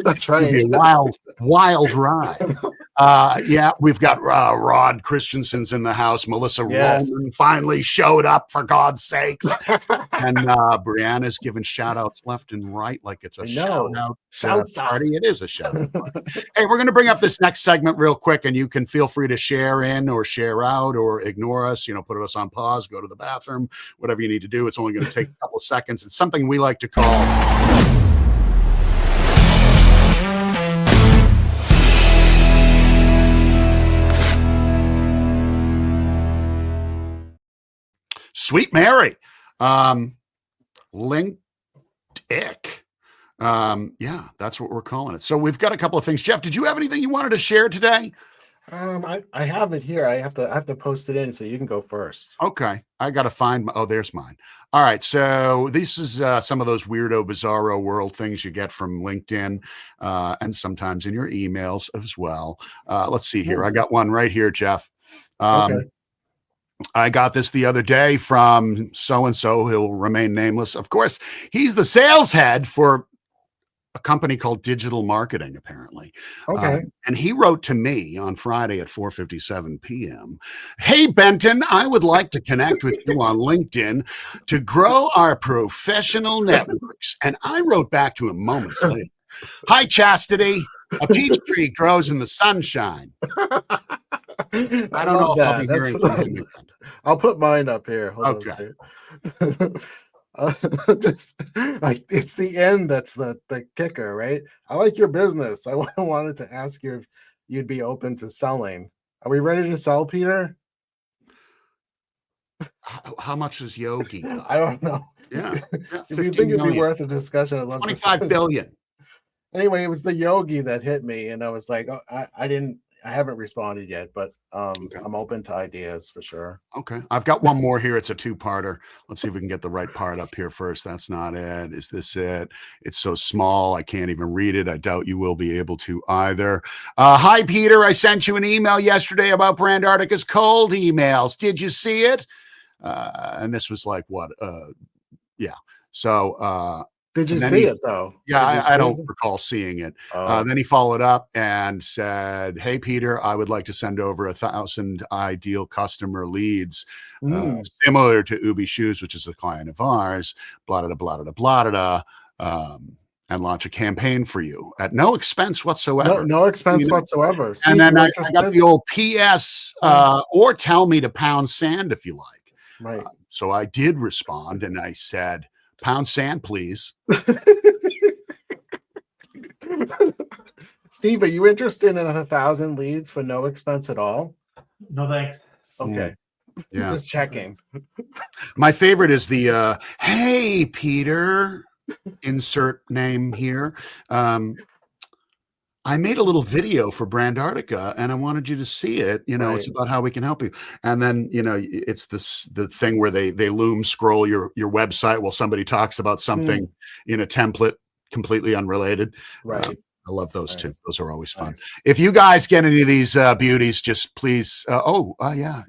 B: That's
A: It'll be
B: right.
A: a wild ride. Yeah, we've got Rod Christensen's in the house. Melissa
B: Yes.
A: Roman finally showed up, for God's sakes. And Brianna's giving shout outs left and right like it's a
B: I
A: shout
B: know.
A: out
B: Shouts out.
A: party. It is a shout out party. Hey, we're going to bring up this next segment real quick, and you can feel free to share in or share out or ignore us, put us on pause, go to the bathroom, whatever you need to do. It's only going to take a couple of seconds. It's something we like to call Sweet Mary. Link Ick. Yeah, that's what we're calling it. So we've got a couple of things. Jeff, did you have anything you wanted to share today?
B: I have it here. I have to post it in, so you can go first.
A: Okay. I got to find there's mine. All right. So this is some of those weirdo, bizarro world things you get from LinkedIn and sometimes in your emails as well. Let's see here. I got one right here, Jeff.
B: Okay.
A: I got this the other day from so-and-so. He'll remain nameless. Of course, he's the sales head for a company called Digital Marketing, apparently.
B: Okay.
A: And he wrote to me on Friday at 4:57 p.m. Hey, Benton, I would like to connect with you on LinkedIn to grow our professional networks. And I wrote back to him moments later. Hi, Chastity. A peach tree grows in the sunshine. I don't know if I'll be hearing from him again.
B: I'll put mine up here. Hold
A: Okay.
B: on. It's the end that's the kicker, right? I like your business. I wanted to ask you if you'd be open to selling. Are we ready to sell, Peter?
A: How much is Yogi?
B: I don't know.
A: Yeah.
B: If you think it'd be worth a discussion, I'd love to.
A: 25 billion.
B: Anyway, it was the Yogi that hit me, and I was like, oh, I didn't. I haven't responded yet, but I'm open to ideas for sure.
A: Okay. I've got one more here. It's a two-parter. Let's see if we can get the right part up here first. That's not it. Is this it? It's so small, I can't even read it. I doubt you will be able to either. Hi, Peter. I sent you an email yesterday about Brandartica's cold emails. Did you see it? And this was like, what? Yeah. So,
B: did you see it though?
A: Yeah, I don't recall seeing it.
B: Oh.
A: Then he followed up and said, "Hey, Peter, I would like to send over 1,000 ideal customer leads, similar to Ubi Shoes, which is a client of ours, blah, blah, blah, blah, blah, blah, and launch a campaign for you at no expense whatsoever."
B: No expense whatsoever. Steve,
A: and then I got the old PS, or tell me to pound sand if you like.
B: Right.
A: So I did respond and I said, "Pound sand, please."
B: Steve, are you interested in 1,000 leads for no expense at all?
C: No thanks.
B: Okay.
A: Yeah.
B: Just checking.
A: My favorite is the "Hey, Peter," insert name here. I made a little video for Brandartica and I wanted you to see it.
B: Right.
A: It's about how we can help you. And then, it's the thing where they loom scroll your website while somebody talks about something in a template completely unrelated.
B: Right.
A: I love those too. Those are always fun.
B: Nice.
A: If you guys get any of these beauties, just please. Yeah.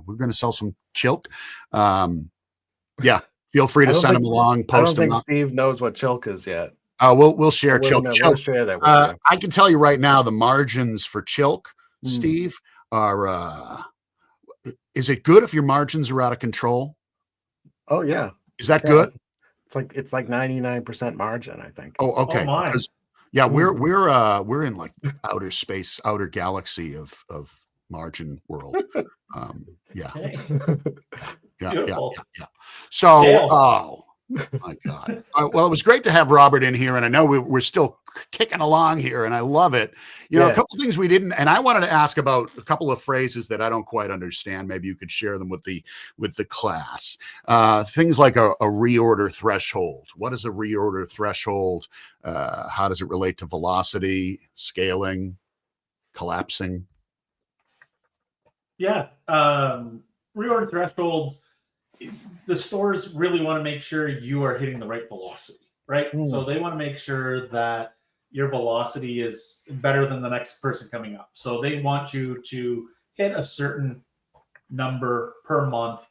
A: We're going to sell some Chilk. Yeah. Feel free to send them along. Post
B: I don't think
A: them
B: Steve knows what Chilk is yet.
A: We'll share Chilk.
B: We'll share that with you.
A: I can tell you right now, the margins for Chilk, Steve, are. Is it good if your margins are out of control?
B: Oh yeah.
A: Is that good?
B: It's like 99% margin, I think.
A: Oh, okay.
C: Oh, my.
A: Yeah, we're in like outer space, outer galaxy of margin world. Yeah.
C: Okay.
A: Yeah. So, oh my God. Well, it was great to have Robert in here, and I know we're still kicking along here, and I love it. A couple of things we didn't, and I wanted to ask about a couple of phrases that I don't quite understand. Maybe you could share them with the class. Things like a reorder threshold. What is a reorder threshold? How does it relate to velocity, scaling, collapsing?
C: Yeah. Reorder thresholds, the stores really want to make sure you are hitting the right velocity, right? So they want to make sure that your velocity is better than the next person coming up. So they want you to hit a certain number per month.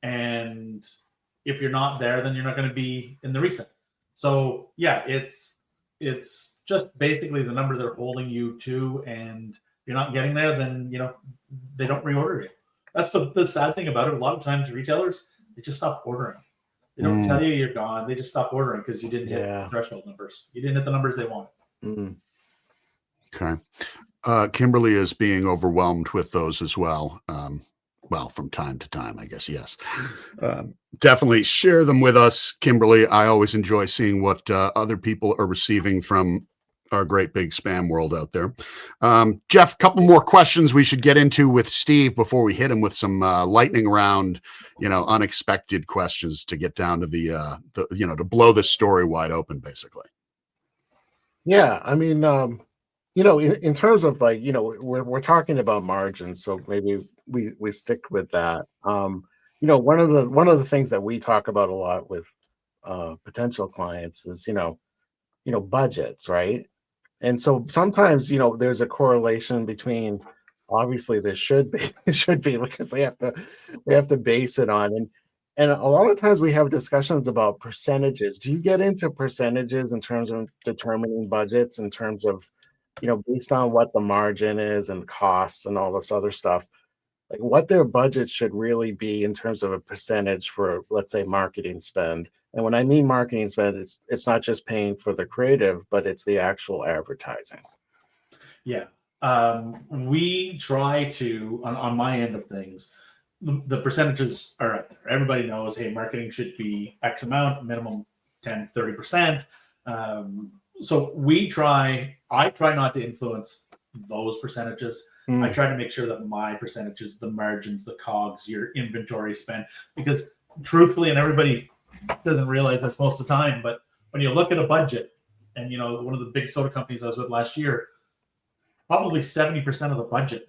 C: And if you're not there, then you're not going to be in the reset. So yeah, it's just basically the number they're holding you to. And if you're not getting there, then, they don't reorder you. That's the sad thing about it. A lot of times retailers, they just stop ordering. They don't tell you you're gone. They just stop ordering because you didn't hit the threshold numbers. You didn't hit the numbers they wanted.
A: Okay. Kimberly is being overwhelmed with those as well. Well, from time to time, I guess. Yes. Definitely share them with us, Kimberly. I always enjoy seeing what other people are receiving from our great big spam world out there. Jeff, a couple more questions we should get into with Steve before we hit him with some lightning round, unexpected questions to get down to the to blow this story wide open, basically.
B: Yeah, I mean, in terms of we're talking about margins, so maybe we stick with that. One of the things that we talk about a lot with potential clients is budgets, right? And so sometimes there's a correlation between, obviously there should be because they have to base it on, and a lot of times we have discussions about percentages. Do you get into percentages in terms of determining budgets, in terms of based on what the margin is and costs and all this other stuff, like what their budget should really be in terms of a percentage for, let's say, marketing spend? And when I mean marketing spend, it's not just paying for the creative, but it's the actual advertising.
C: Yeah. We try to, on my end of things, the percentages are out there. Everybody knows, hey, marketing should be X amount, minimum 10, 30%. So I try not to influence those percentages. I try to make sure that my percentages, the margins, the COGS, your inventory spend, because truthfully, and everybody doesn't realize this most of the time, but when you look at a budget, and one of the big soda companies I was with last year, probably 70% of the budget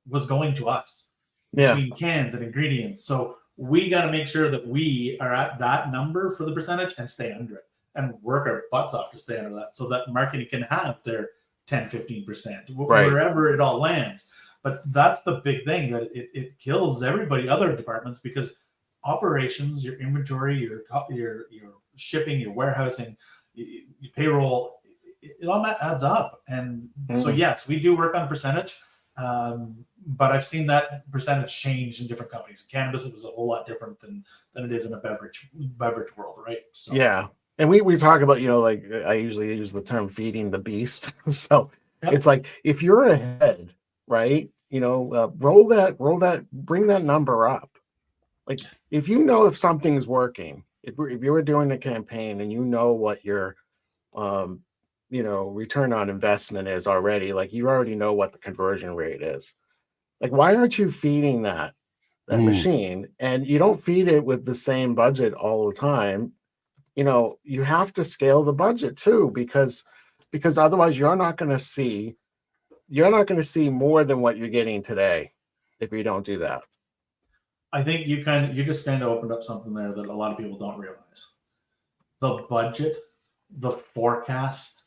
C: was going to us between cans and ingredients. So we got to make sure that we are at that number for the percentage and stay under it and work our butts off to stay under that so that marketing can have their 10, 15%, wherever it all lands. But that's the big thing, that it kills everybody, other departments, because operations, your inventory, your shipping, your warehousing, your payroll, it all adds up. And so, yes, we do work on percentage. But I've seen that percentage change in different companies. In cannabis, it was a whole lot different than it is in a beverage world, right? So
B: yeah. And we talk about, like I usually use the term feeding the beast. So it's like, if you're ahead, right, roll that, bring that number up. Like, if if something's working, if you were doing a campaign and what your return on investment is already, like you already know what the conversion rate is. Like, why aren't you feeding that machine? And you don't feed it with the same budget all the time. You have to scale the budget too, because otherwise you're not going to see more than what you're getting today if you don't do that.
C: I think you just kind of opened up something there that a lot of people don't realize. The budget, the forecast,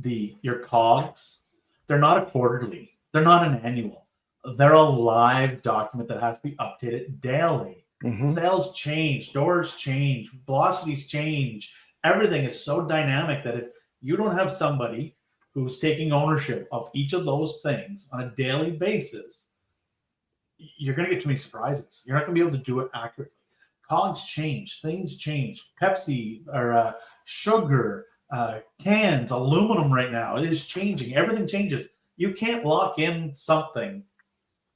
C: your COGS, they're not a quarterly, they're not an annual. They're a live document that has to be updated daily. Sales change, doors change, velocities change. Everything is so dynamic that if you don't have somebody who's taking ownership of each of those things on a daily basis, you're going to get too many surprises. You're not going to be able to do it accurately. COGS change, things change. Pepsi or sugar, cans, aluminum right now, it is changing. Everything changes. You can't lock in something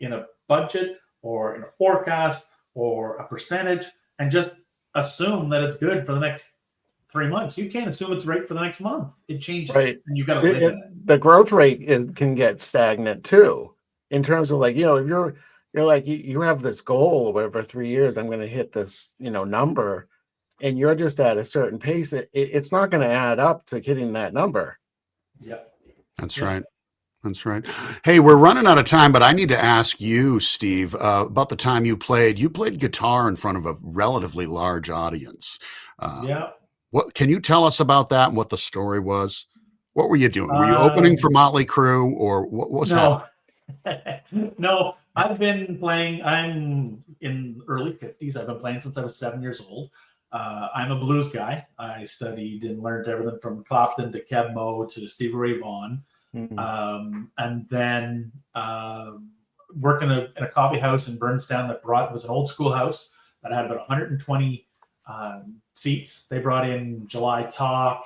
C: in a budget or in a forecast or a percentage and just assume that it's good for the next 3 months. You can't assume it's right for the next month. It changes, and you got to live in it.
B: The growth rate can get stagnant too, in terms of like, if you're like you have this goal over 3 years, I'm going to hit this number, and you're just at a certain pace, it's not going to add up to hitting that number.
C: Yep.
A: That's right. That's right. Hey, we're running out of time, but I need to ask you, Steve, about the time you played. You played guitar in front of a relatively large audience. What can you tell us about that and what the story was? What were you doing? Were you opening for Motley Crue, or what was happening?
C: No, I've been playing. I'm in early 50s. I've been playing since I was 7 years old. I'm a blues guy. I studied and learned everything from Clapton to Keb Mo to Stevie Ray Vaughan. And then working in a coffee house in Burnstown that was an old school house that had about 120 seats. They brought in July Talk,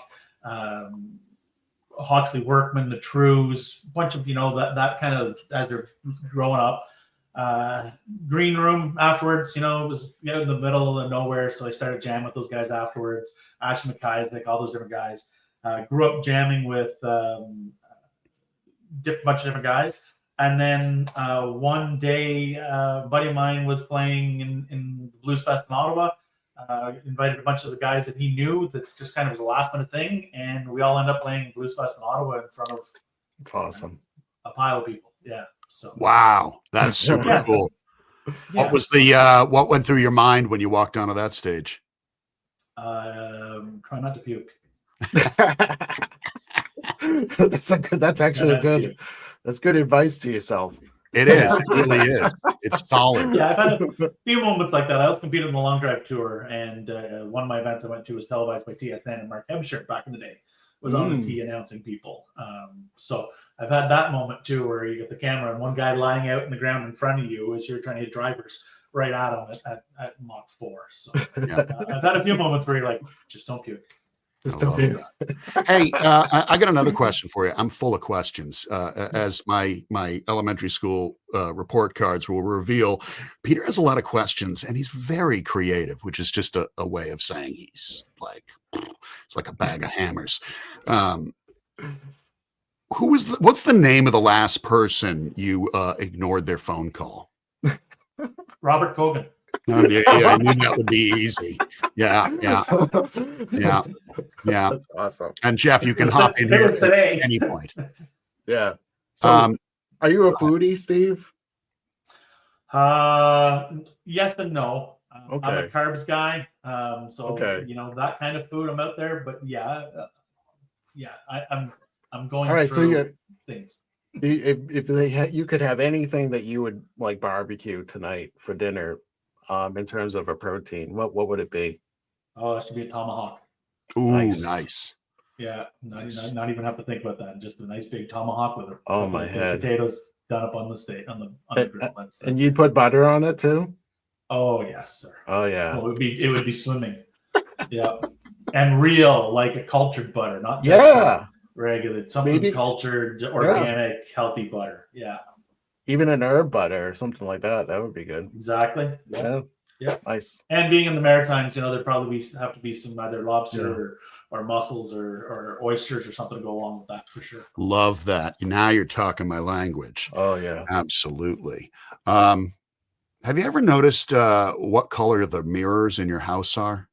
C: Hawksley Workman, the Trues, a bunch of that kind of, as they're growing up. Green room afterwards, it was out in the middle of nowhere, so I started jamming with those guys afterwards. Ashley McKay, all those different guys. Grew up jamming with bunch of different guys, and then one day a buddy of mine was playing in the Blues Fest in Ottawa. Invited a bunch of the guys that he knew, that just kind of was a last minute thing, and we all ended up playing Blues Fest in Ottawa in front of
B: It's awesome.
C: A pile of people. Yeah. So
A: wow, that's super cool. What was what went through your mind when you walked onto that stage?
C: Try not to puke.
B: That's good advice to yourself.
A: It is. It really is. It's solid.
C: Yeah, I've had a few moments like that. I was competing in the long drive tour, and one of my events I went to was televised by TSN, and Mark Hebscher back in the day was on the T announcing people. So I've had that moment too, where you get the camera and one guy lying out in the ground in front of you as you're trying to hit drivers right at him at Mach 4. So I've had a few moments where you're like, just don't puke.
A: Hey, I got another question for you. I'm full of questions. As my elementary school report cards will reveal, Peter has a lot of questions, and he's very creative, which is just a way of saying it's like a bag of hammers. What's the name of the last person you ignored their phone
C: Robert Cogan.
A: Oh, yeah, I knew that would be easy. Yeah.
B: That's awesome.
A: And Jeff, you can hop in here at any point.
B: Yeah. So, are you a foodie, Steve?
C: Yes and no. I'm a
B: Okay.
C: carbs guy. So
B: Okay.
C: that kind of food I'm out there, but I'm going
B: All right. So
C: through things.
B: if you could have anything that you would like barbecue tonight for dinner, in terms of a protein, what would it be?
C: Oh, that should be a tomahawk.
A: Ooh, nice.
C: Yeah,
A: Nice.
C: not even have to think about that. Just a nice big tomahawk with a
B: Oh,
C: couple
B: my
C: of
B: head.
C: potatoes done up on the steak on the grill.
B: And you'd put butter on it too?
C: Oh yes, sir.
B: Oh yeah.
C: Oh, it would be swimming. Yeah, and real, like a cultured butter, not just
B: Yeah.
C: regular, something
B: Maybe-
C: cultured, organic, healthy butter. Yeah,
B: Even an herb butter or something like that. That would be good.
C: exactly.
B: Yeah.
C: Yeah.
B: Nice.
C: And being in the Maritimes, there probably have to be some either lobster or mussels or oysters or something to go along with that for sure.
A: Love that. Now you're talking my language.
B: Oh yeah.
A: Absolutely. Have you ever noticed what color the mirrors in your house are?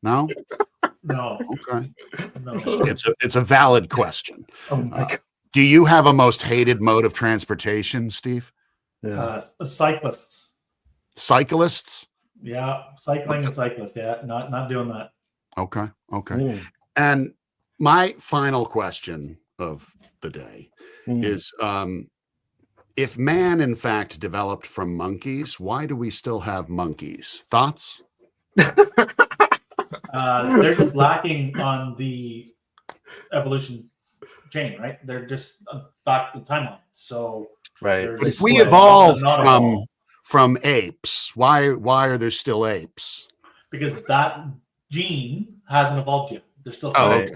A: No?
C: No.
A: Okay.
C: No.
A: It's a valid question.
B: Oh my God.
A: Do you have a most hated mode of transportation, Steve?
B: Yeah.
C: Cyclists.
A: Cyclists?
C: Yeah, cycling and cyclists. Yeah, not doing that.
A: Okay. Okay.
B: Mm.
A: And my final question of the day
B: Mm.
A: is if man in fact developed from monkeys, why do we still have monkeys? Thoughts?
C: They're just lacking on the evolution chain, right? They're just back to the timeline. So
B: Right.
C: there's-
A: We
C: Well,
A: evolved
C: not evolved.
A: from apes. Why are there still apes?
C: because that gene hasn't evolved yet. They're still
A: Oh,
B: Right.
A: okay.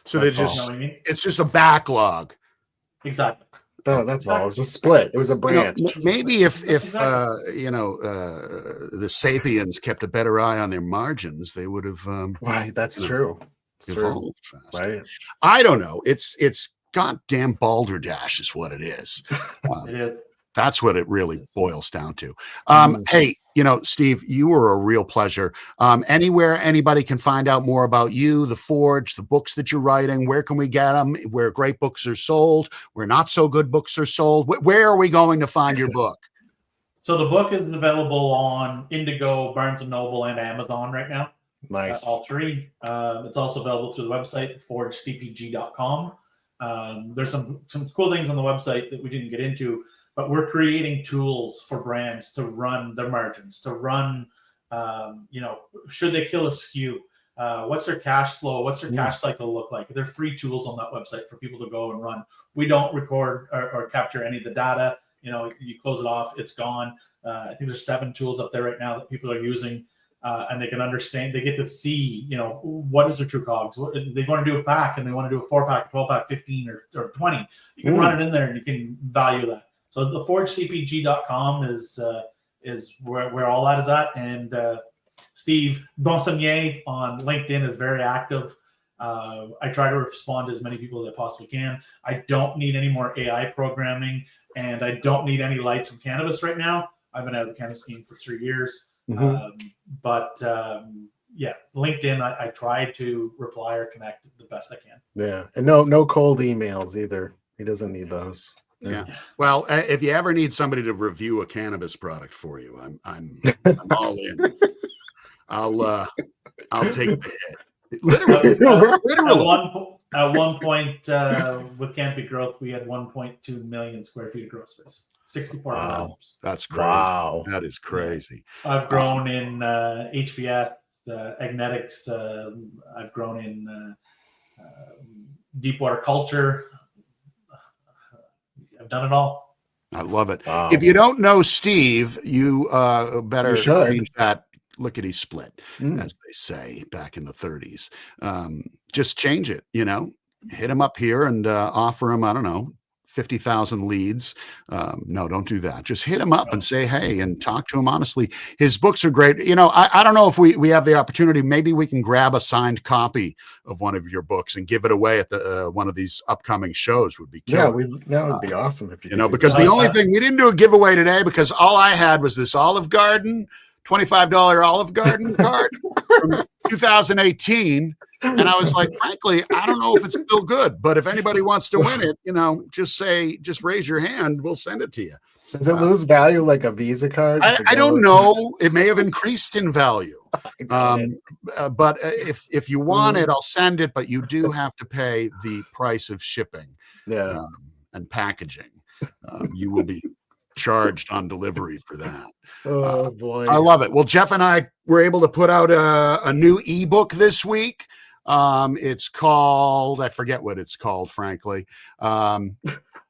A: So
B: That's
A: they're
C: You know
A: just
C: what I mean?
A: it's just a backlog.
C: Exactly.
B: No, that's all. It was a split. It was a
A: You know,
B: branch.
A: maybe if
C: Exactly.
A: the sapiens kept a better eye on their margins, they would have
B: Right. That's
A: you know,
B: true. It's true.
A: evolved faster.
B: Right.
A: I don't know. It's goddamn balderdash is what it is.
C: It is.
A: That's what it really boils down to.
B: Mm.
A: Hey, Steve, you were a real pleasure. Anywhere anybody can find out more about you, the Forge, the books that you're writing, where can we get them? Where great books are sold, where not so good books are sold. Where are we going to find your book?
C: So the book is available on Indigo, Barnes & Noble, and Amazon right now.
B: Nice.
C: All three. It's also available through the website, forgecpg.com. There's some cool things on the website that we didn't get into, but we're creating tools for brands to run their margins, to run, should they kill a SKU? What's their cash flow? What's their cash cycle look like? They're free tools on that website for people to go and run. We don't record or capture any of the data. You close it off, it's gone. I think there's 7 tools up there right now that people are using. And they can understand, they get to see, what is their true COGS. They want to do a pack and they want to do a 4-pack, 12-pack, 15 or 20. You can run it in there and you can value that. So the forgecpg.com is where all that is at. And Steve Dontingy on LinkedIn is very active. I try to respond to as many people as I possibly can. I don't need any more AI programming and I don't need any lights from cannabis right now. I've been out of the cannabis game for 3 years. LinkedIn, I try to reply or connect the best I can.
B: Yeah. And no cold emails either. He doesn't need those.
A: Yeah. Well, if you ever need somebody to review a cannabis product for you, I'm all in. I'll take the hit. Literally.
C: At one point with Canopy Growth, we had 1.2 million square feet of grow space. 64 homes.
A: That's crazy.
B: Wow.
A: That is crazy.
C: I've grown in HVS, Agnetics. I've grown in deep water culture. I've done it all.
A: I love it.
B: Wow.
A: If you don't know Steve, you better
B: You should.
A: change that lickety split, as they say back in the 30s. Just change it, hit him up here and offer him, I don't know, 50,000 leads. No, don't do that. Just hit him up and say, hey, and talk to him honestly. His books are great. I don't know if we have the opportunity. Maybe we can grab a signed copy of one of your books and give it away at the one of these upcoming shows. Would be killer.
B: That would be awesome if you could do
A: because
B: that.
A: the only thing we didn't do a giveaway today because all I had was this Olive Garden, $25 Olive Garden card from 2018. And I was like, frankly, I don't know if it's still good, but if anybody wants to win it, just raise your hand. We'll send it to you.
B: Does it lose value like a Visa card?
A: I don't know. It may have increased in value. But if you want it, I'll send it, but you do have to pay the price of shipping and packaging. You will be charged on delivery for that.
B: Oh boy.
A: I love it. Well, Jeff and I were able to put out a new ebook this week. It's called, I forget what it's called, frankly.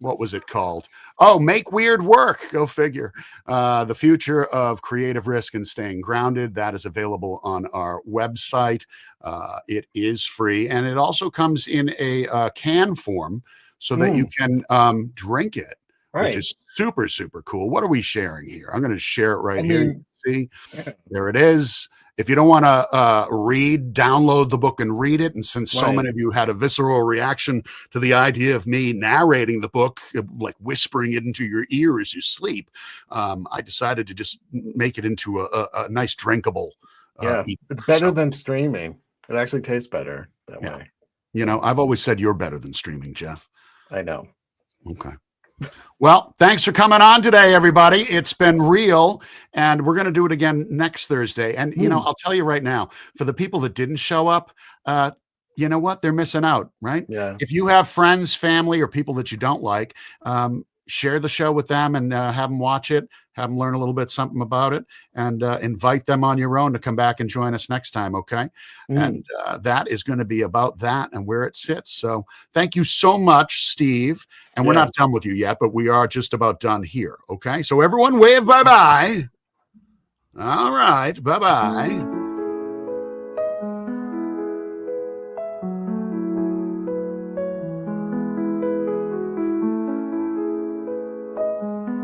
A: What was it called? Oh, Make Weird Work. Go figure. The Future of Creative Risk and Staying Grounded. That is available on our website. It is free. And it also comes in a can form so that you can drink it, which is super, super cool. What are we sharing here? I'm going to share it right here. See, there it is. If you don't want to download the book and read it. And since so many of you had a visceral reaction to the idea of me narrating the book, like whispering it into your ear as you sleep, I decided to just make it into a nice drinkable.
B: It's better than streaming. It actually tastes better that way.
A: I've always said you're better than streaming, Jeff.
B: I know.
A: Okay. Well, thanks for coming on today, everybody. It's been real, and we're going to do it again next Thursday. And, I'll tell you right now, for the people that didn't show up, you know what? They're missing out, right?
B: Yeah.
A: If you have friends, family, or people that you don't like, share the show with them and have them watch it, have them learn a little bit something about it, and invite them on your own to come back and join us next time, okay? And that is going to be about that and where it sits. So thank you so much, Steve. And we're not done with you yet, but we are just about done here, okay? So everyone wave bye-bye. All right, bye-bye.